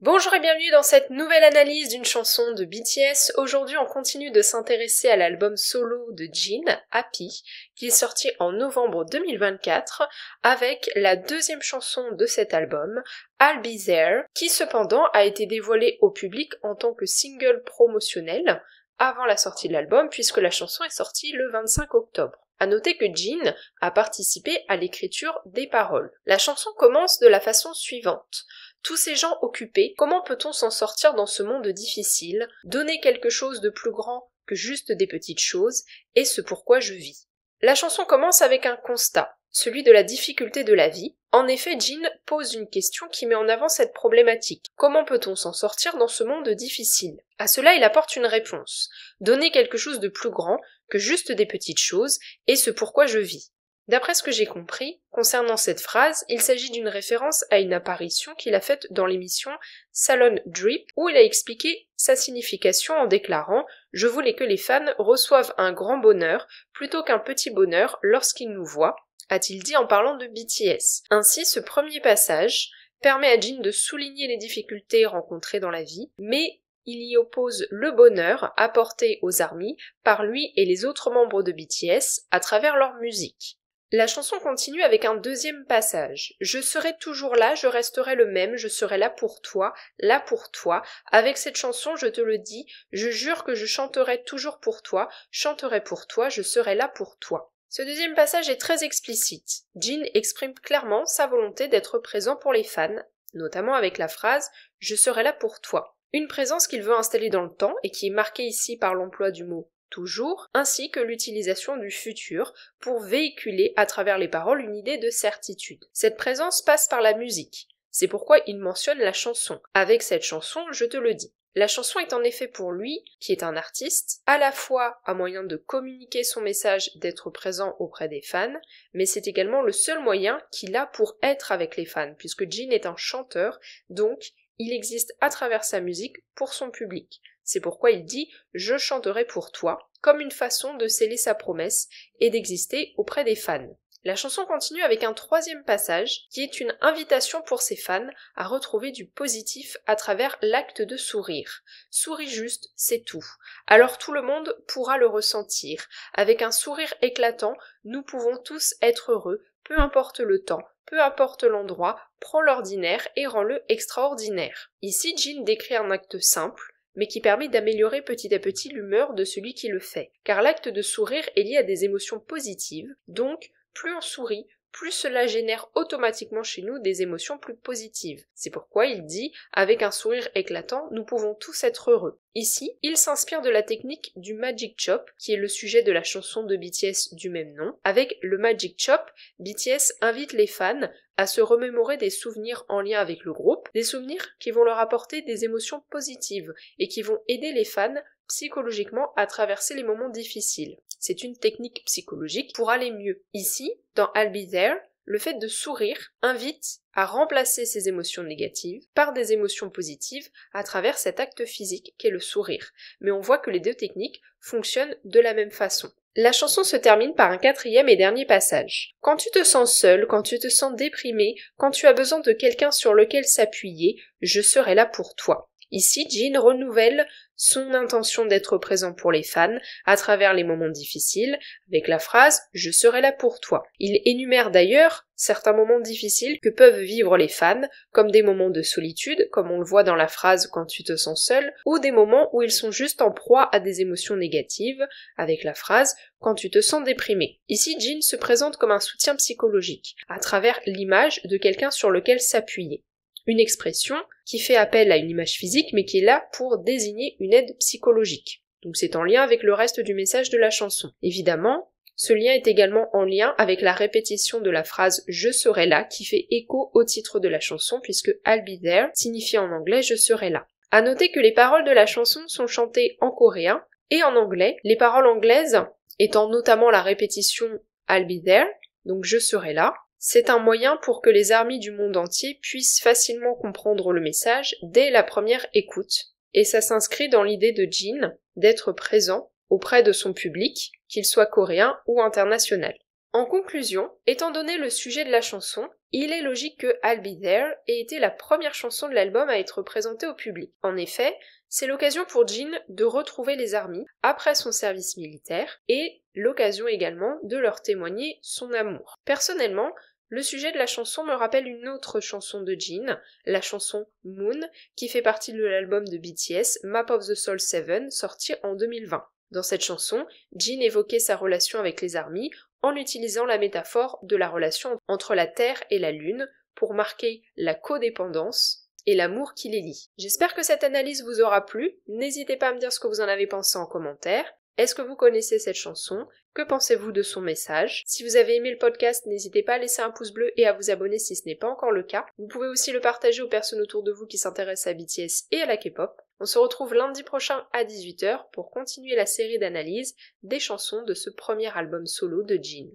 Bonjour et bienvenue dans cette nouvelle analyse d'une chanson de BTS. Aujourd'hui, on continue de s'intéresser à l'album solo de Jin, Happy, qui est sorti en novembre 2024, avec la deuxième chanson de cet album, I'll Be There, qui cependant a été dévoilée au public en tant que single promotionnel avant la sortie de l'album, puisque la chanson est sortie le 25 octobre. À noter que Jin a participé à l'écriture des paroles. La chanson commence de la façon suivante. Tous ces gens occupés, comment peut-on s'en sortir dans ce monde difficile, donner quelque chose de plus grand que juste des petites choses, et ce pourquoi je vis. La chanson commence avec un constat, celui de la difficulté de la vie. En effet, Jin pose une question qui met en avant cette problématique. Comment peut-on s'en sortir dans ce monde difficile? À cela, il apporte une réponse. Donner quelque chose de plus grand que juste des petites choses, et ce pourquoi je vis. D'après ce que j'ai compris, concernant cette phrase, il s'agit d'une référence à une apparition qu'il a faite dans l'émission Salon Drip, où il a expliqué sa signification en déclarant « Je voulais que les fans reçoivent un grand bonheur plutôt qu'un petit bonheur lorsqu'ils nous voient », a-t-il dit en parlant de BTS. Ainsi, ce premier passage permet à Jin de souligner les difficultés rencontrées dans la vie, mais il y oppose le bonheur apporté aux ARMY par lui et les autres membres de BTS à travers leur musique. La chanson continue avec un deuxième passage. « Je serai toujours là, je resterai le même, je serai là pour toi, là pour toi. Avec cette chanson, je te le dis, je jure que je chanterai toujours pour toi, chanterai pour toi, je serai là pour toi. » Ce deuxième passage est très explicite. Jin exprime clairement sa volonté d'être présent pour les fans, notamment avec la phrase « Je serai là pour toi ». Une présence qu'il veut installer dans le temps et qui est marquée ici par l'emploi du mot toujours, ainsi que l'utilisation du futur pour véhiculer à travers les paroles une idée de certitude. Cette présence passe par la musique. C'est pourquoi il mentionne la chanson. Avec cette chanson, je te le dis. La chanson est en effet pour lui, qui est un artiste, à la fois un moyen de communiquer son message d'être présent auprès des fans, mais c'est également le seul moyen qu'il a pour être avec les fans, puisque Jin est un chanteur, donc il existe à travers sa musique pour son public. C'est pourquoi il dit « Je chanterai pour toi », comme une façon de sceller sa promesse et d'exister auprès des fans. La chanson continue avec un troisième passage qui est une invitation pour ses fans à retrouver du positif à travers l'acte de sourire. Souris juste, c'est tout. Alors tout le monde pourra le ressentir. Avec un sourire éclatant, nous pouvons tous être heureux, peu importe le temps, peu importe l'endroit, prends l'ordinaire et rends-le extraordinaire. Ici, Jin décrit un acte simple, mais qui permet d'améliorer petit à petit l'humeur de celui qui le fait. Car l'acte de sourire est lié à des émotions positives, donc plus on sourit, plus cela génère automatiquement chez nous des émotions plus positives. C'est pourquoi il dit « Avec un sourire éclatant, nous pouvons tous être heureux ». Ici, il s'inspire de la technique du Magic Chop, qui est le sujet de la chanson de BTS du même nom. Avec le Magic Chop, BTS invite les fans à se remémorer des souvenirs en lien avec le groupe, des souvenirs qui vont leur apporter des émotions positives et qui vont aider les fans psychologiquement à traverser les moments difficiles. C'est une technique psychologique pour aller mieux. Ici, dans I'll Be There, le fait de sourire invite à remplacer ces émotions négatives par des émotions positives à travers cet acte physique qu'est le sourire. Mais on voit que les deux techniques fonctionnent de la même façon. La chanson se termine par un quatrième et dernier passage. Quand tu te sens seul, quand tu te sens déprimé, quand tu as besoin de quelqu'un sur lequel s'appuyer, je serai là pour toi. Ici, Jin renouvelle son intention d'être présent pour les fans à travers les moments difficiles avec la phrase « Je serai là pour toi ». Il énumère d'ailleurs certains moments difficiles que peuvent vivre les fans, comme des moments de solitude, comme on le voit dans la phrase « Quand tu te sens seul », ou des moments où ils sont juste en proie à des émotions négatives, avec la phrase « Quand tu te sens déprimé ». Ici, Jin se présente comme un soutien psychologique, à travers l'image de quelqu'un sur lequel s'appuyer. Une expression qui fait appel à une image physique mais qui est là pour désigner une aide psychologique. Donc c'est en lien avec le reste du message de la chanson. Évidemment, ce lien est également en lien avec la répétition de la phrase « Je serai là » qui fait écho au titre de la chanson puisque « I'll be there » signifie en anglais « Je serai là ». À noter que les paroles de la chanson sont chantées en coréen et en anglais, les paroles anglaises étant notamment la répétition « I'll be there », donc « Je serai là ». C'est un moyen pour que les ARMY du monde entier puissent facilement comprendre le message dès la première écoute. Et ça s'inscrit dans l'idée de Jin d'être présent auprès de son public, qu'il soit coréen ou international. En conclusion, étant donné le sujet de la chanson, il est logique que I'll Be There ait été la première chanson de l'album à être présentée au public. En effet, c'est l'occasion pour Jin de retrouver les armies après son service militaire et l'occasion également de leur témoigner son amour. Personnellement, le sujet de la chanson me rappelle une autre chanson de Jin, la chanson Moon, qui fait partie de l'album de BTS Map of the Soul 7, sorti en 2020. Dans cette chanson, Jin évoquait sa relation avec les armies en utilisant la métaphore de la relation entre la Terre et la Lune pour marquer la codépendance et l'amour qui les lie. J'espère que cette analyse vous aura plu, n'hésitez pas à me dire ce que vous en avez pensé en commentaire. Est-ce que vous connaissez cette chanson? Que pensez-vous de son message? Si vous avez aimé le podcast, n'hésitez pas à laisser un pouce bleu et à vous abonner si ce n'est pas encore le cas. Vous pouvez aussi le partager aux personnes autour de vous qui s'intéressent à BTS et à la K-pop. On se retrouve lundi prochain à 18h pour continuer la série d'analyses des chansons de ce premier album solo de Jin.